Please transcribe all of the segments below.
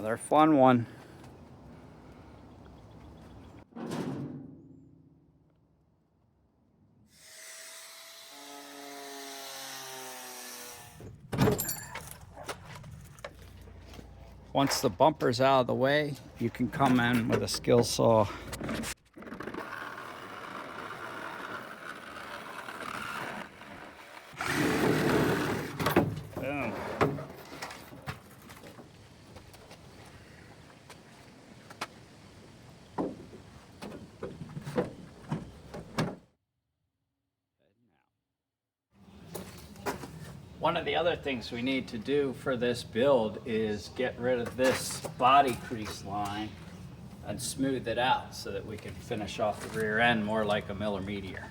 Another fun one. Once the bumper's out of the way, you can come in with a skill saw. Boom. One of the other things we need to do for this build is get rid of this body crease line and smooth it out so that we can finish off the rear end more like a Miller Meteor.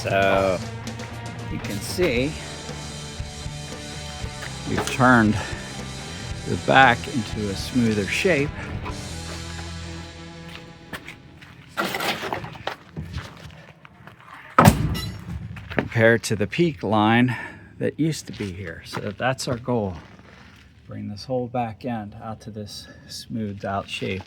So you can see we've turned the back into a smoother shape. Compared to the peak line that used to be here. So that's our goal. Bring this whole back end out to this smoothed out shape.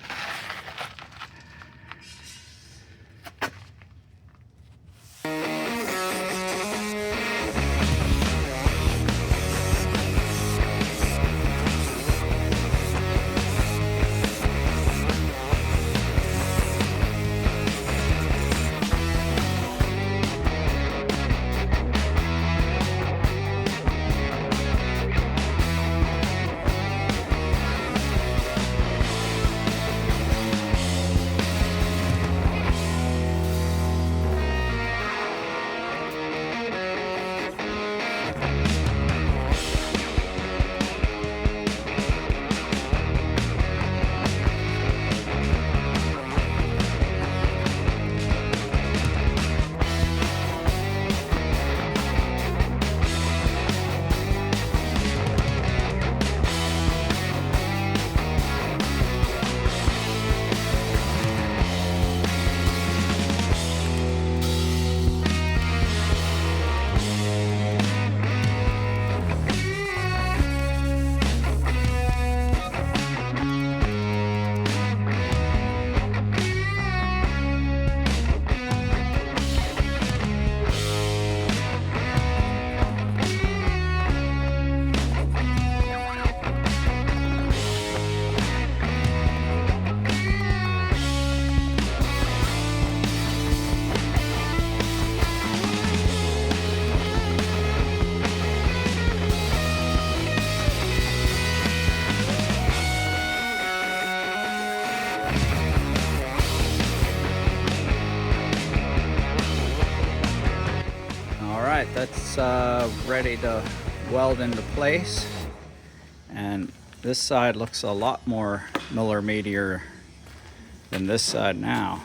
is ready to weld into place, and this side looks a lot more millimeter than this side now.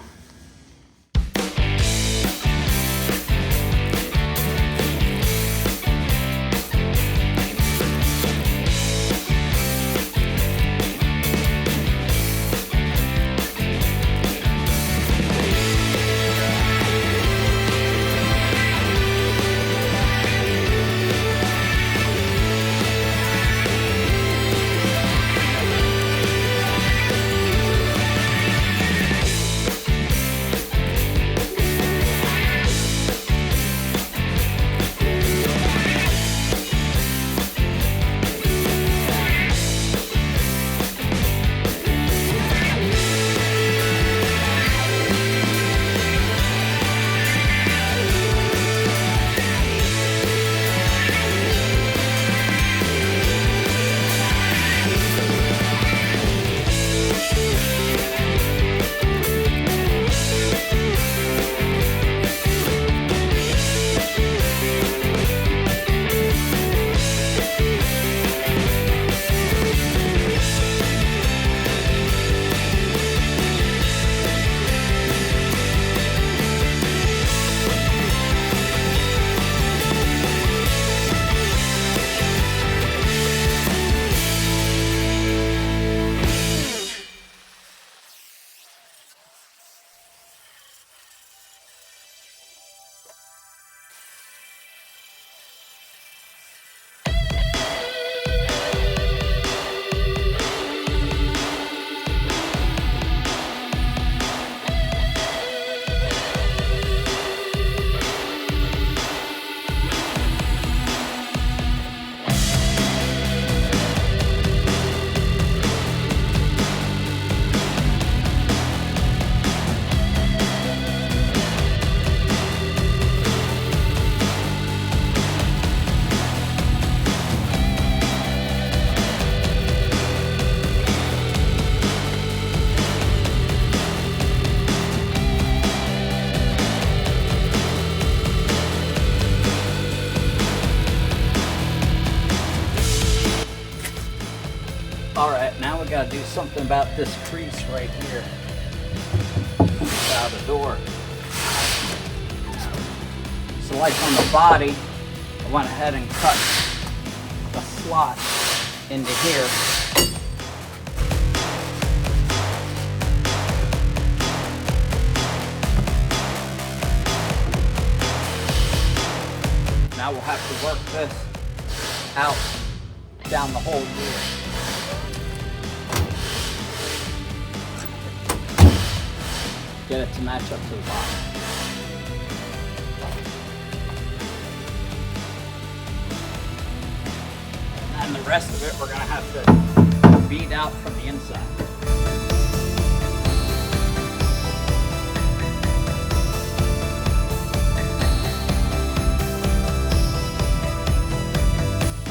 Alright, now we gotta do something about this crease right here. Out the door. So like on the body, I went ahead and cut a slot into here. Now we'll have to work this out down the whole rear. Get it to match up to the bottom. And the rest of it we're going to have to bead out from the inside.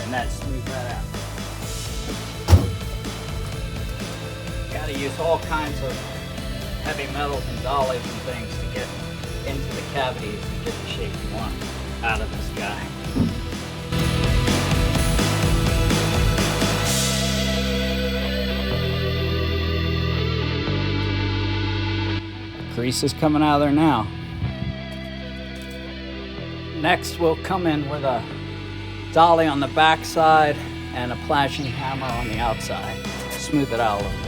And then smooth that out. Got to use all kinds of heavy metals and dollies and things to get into the cavities and get the shape you want out of this guy. The crease is coming out of there now. Next we'll come in with a dolly on the back side and a plashing hammer on the outside. Smooth it out a little bit.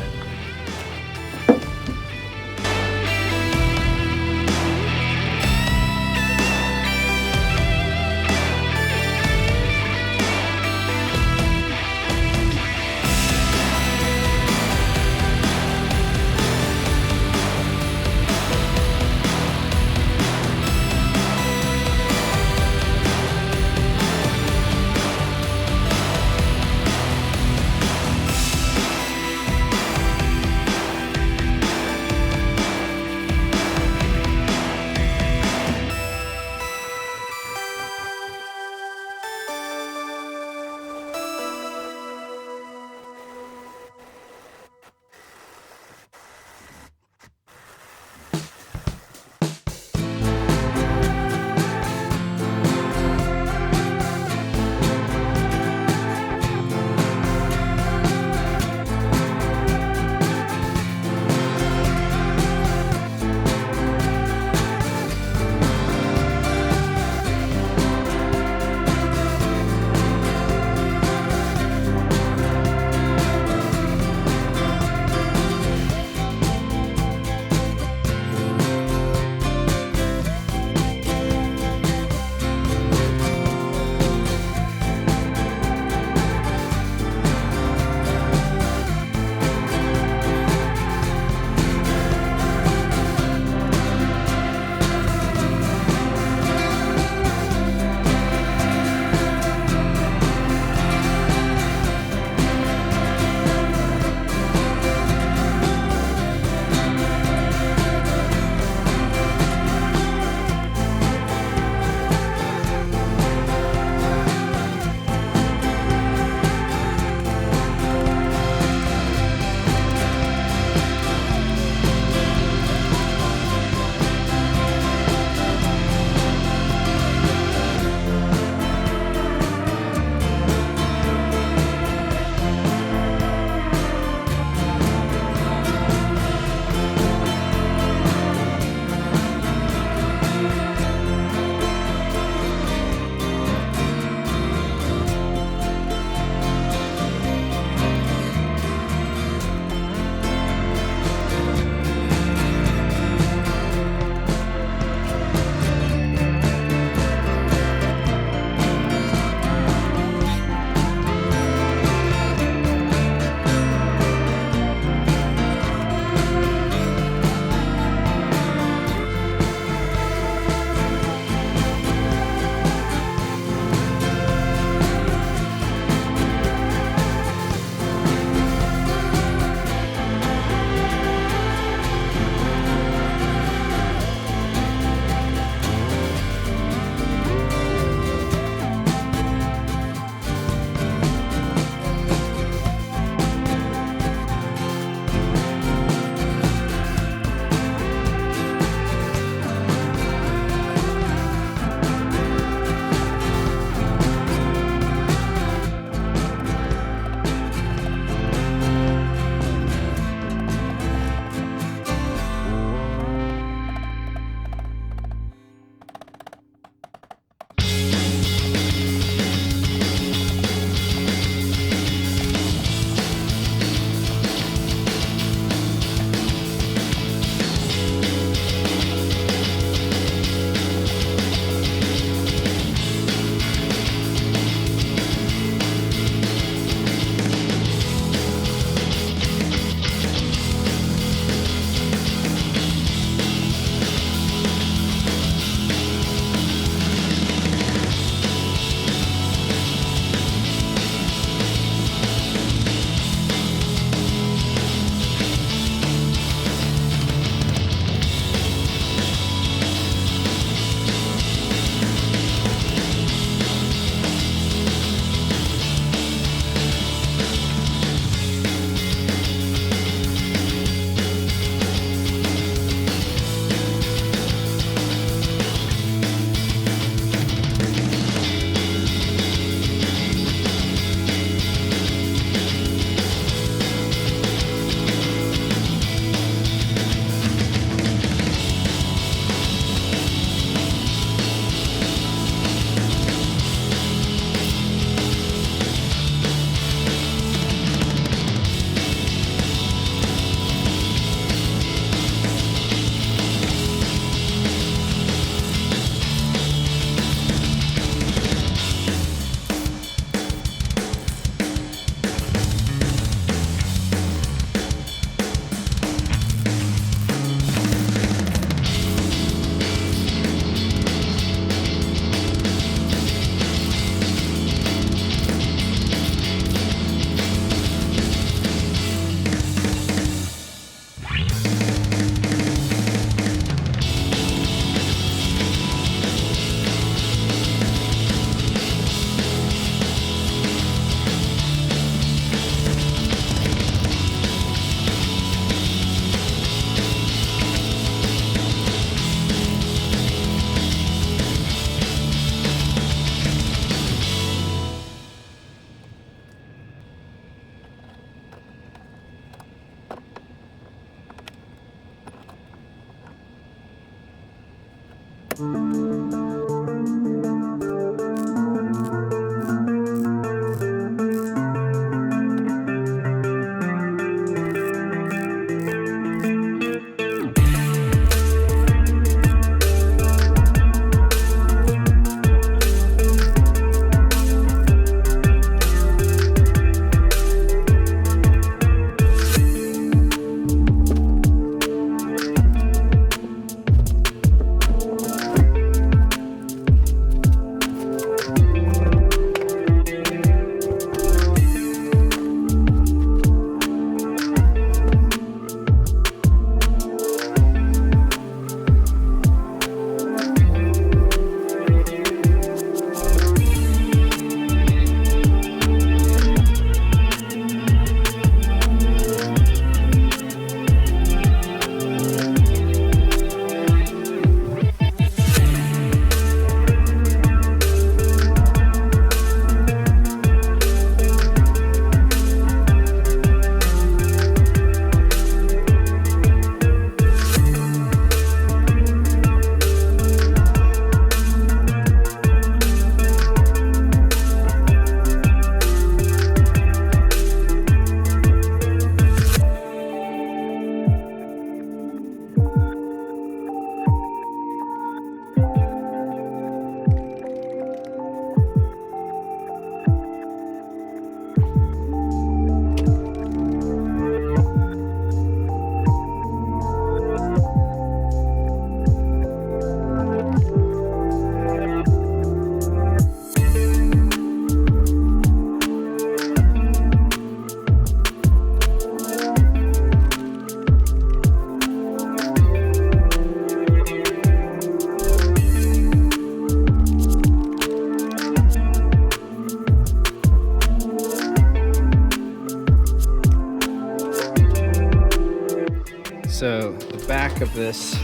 So the back of this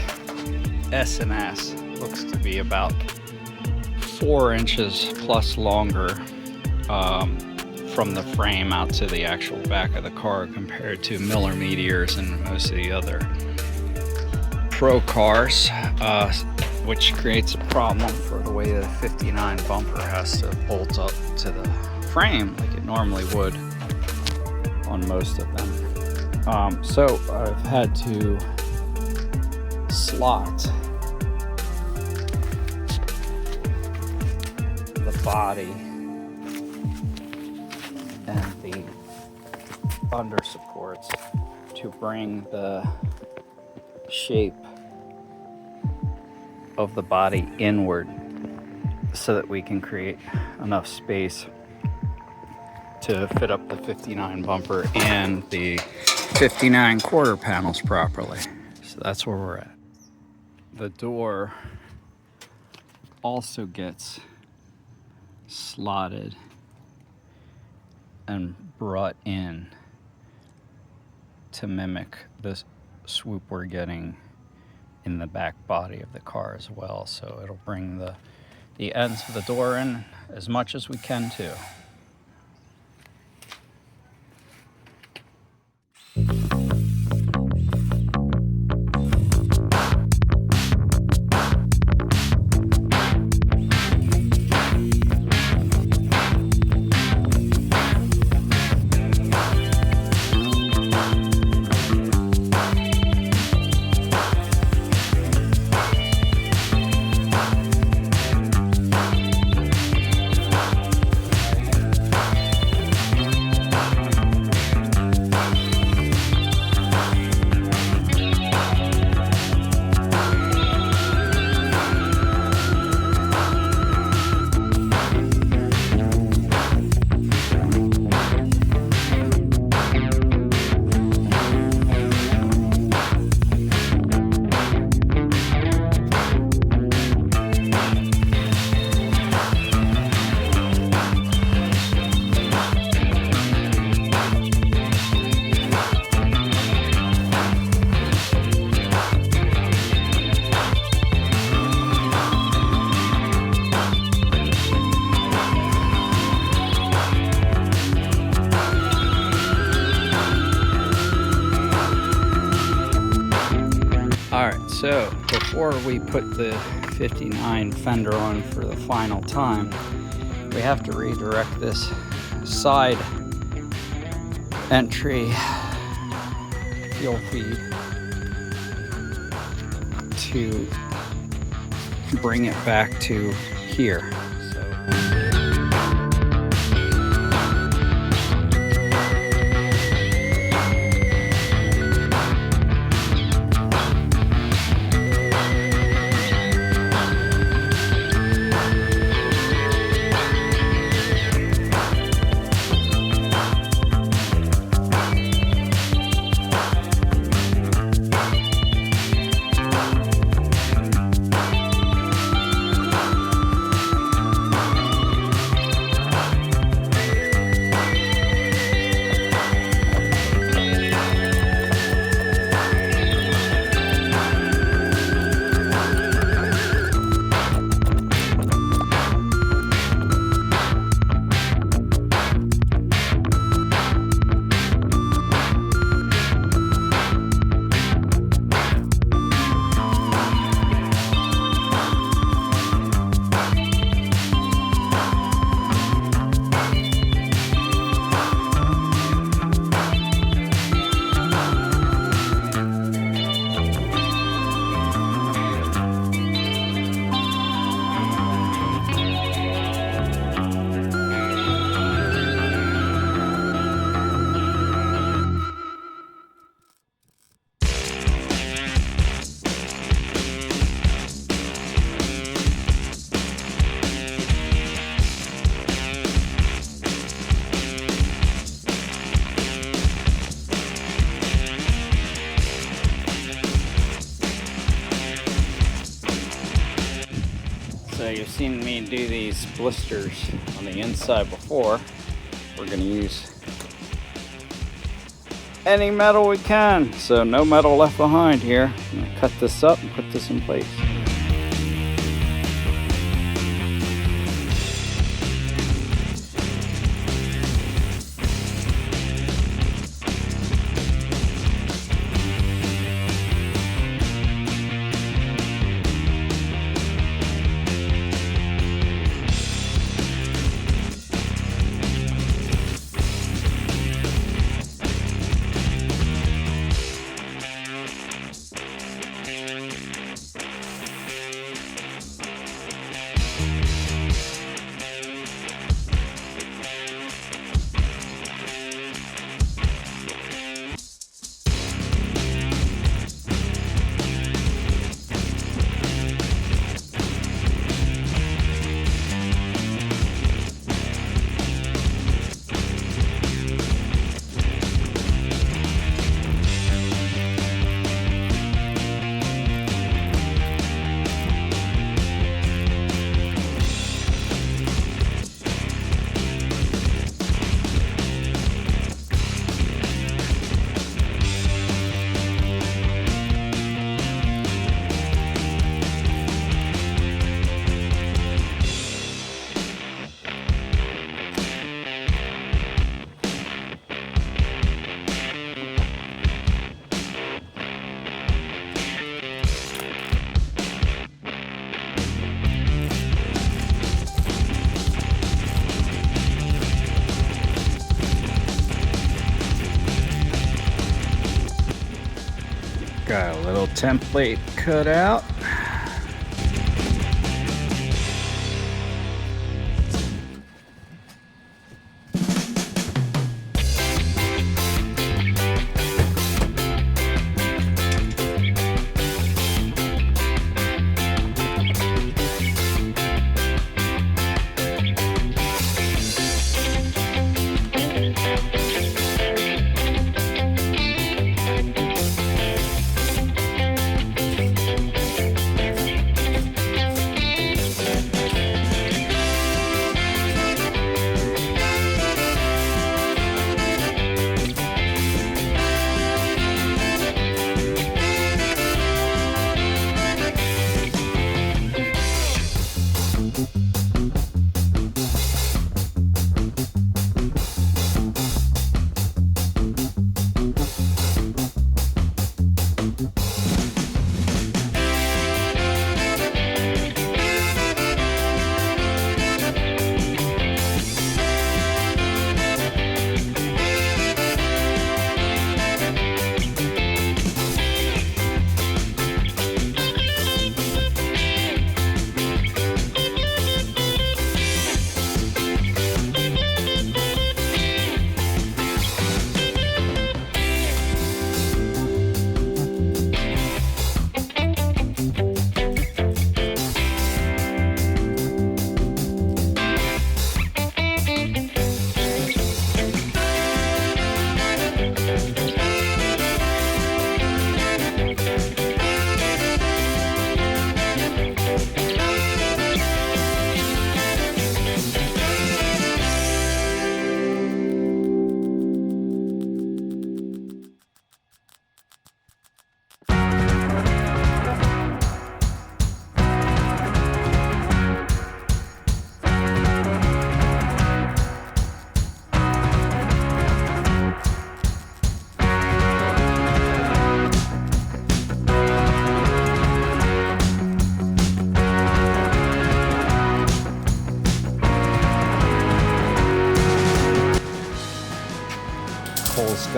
S&S looks to be about 4 inches plus longer from the frame out to the actual back of the car compared to Miller Meteors and most of the other pro cars, which creates a problem for the way the 59 bumper has to bolt up to the frame like it normally would on most of them. So I've had to slot the body and the under supports to bring the shape of the body inward so that we can create enough space to fit up the 59 bumper and the 59 quarter panels properly. So that's where we're at. The door also gets slotted and brought in to mimic the swoop we're getting in the back body of the car as well. So it'll bring the ends of the door in as much as we can too. So before we put the 59 fender on for the final time, we have to redirect this side entry fuel feed to bring it back to here. So you've seen me do these blisters on the inside before. We're going to use any metal we can, so no metal left behind here. I'm going to cut this up and put this in place. Got a little template cut out.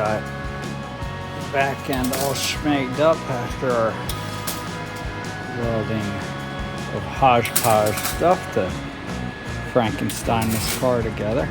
got the back end all schmagged up after our welding of hodgepodge stuff to Frankenstein this car together.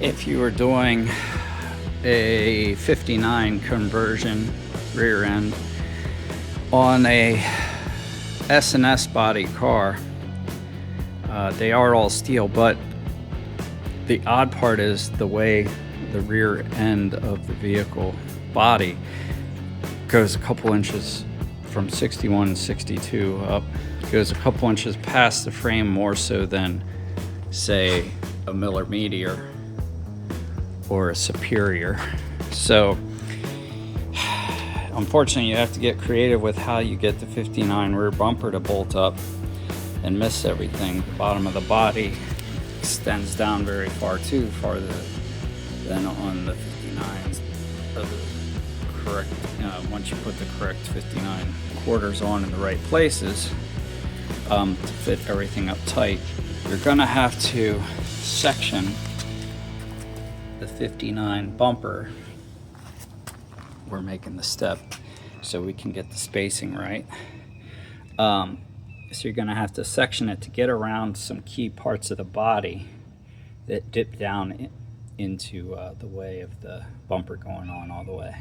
If you were doing a 59 conversion rear end on a S&S body car, they are all steel, but the odd part is the way the rear end of the vehicle body goes a couple inches from 61 and 62 up, goes a couple inches past the frame more so than, say, a Miller Meteor or a Superior. So unfortunately you have to get creative with how you get the 59 rear bumper to bolt up and miss everything. The bottom of the body extends down very far too, farther than on the 59s. Correct, once you put the correct 59 quarters on in the right places to fit everything up tight, you're gonna have to section the 59 bumper. We're making the step so we can get the spacing right. So you're going to have to section it to get around some key parts of the body that dip down into the way of the bumper going on all the way.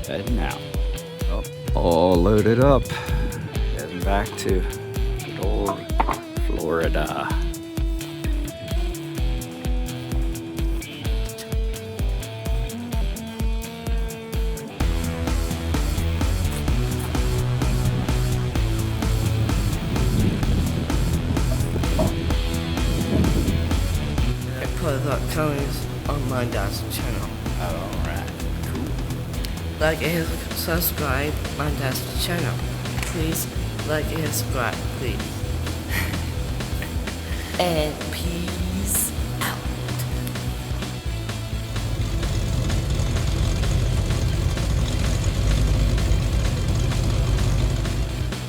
Heading out. All loaded up. Heading back to good old Florida. I put up comments on my dad's channel. Alright. Like and subscribe my dad's channel. Please like and subscribe, please. And peace.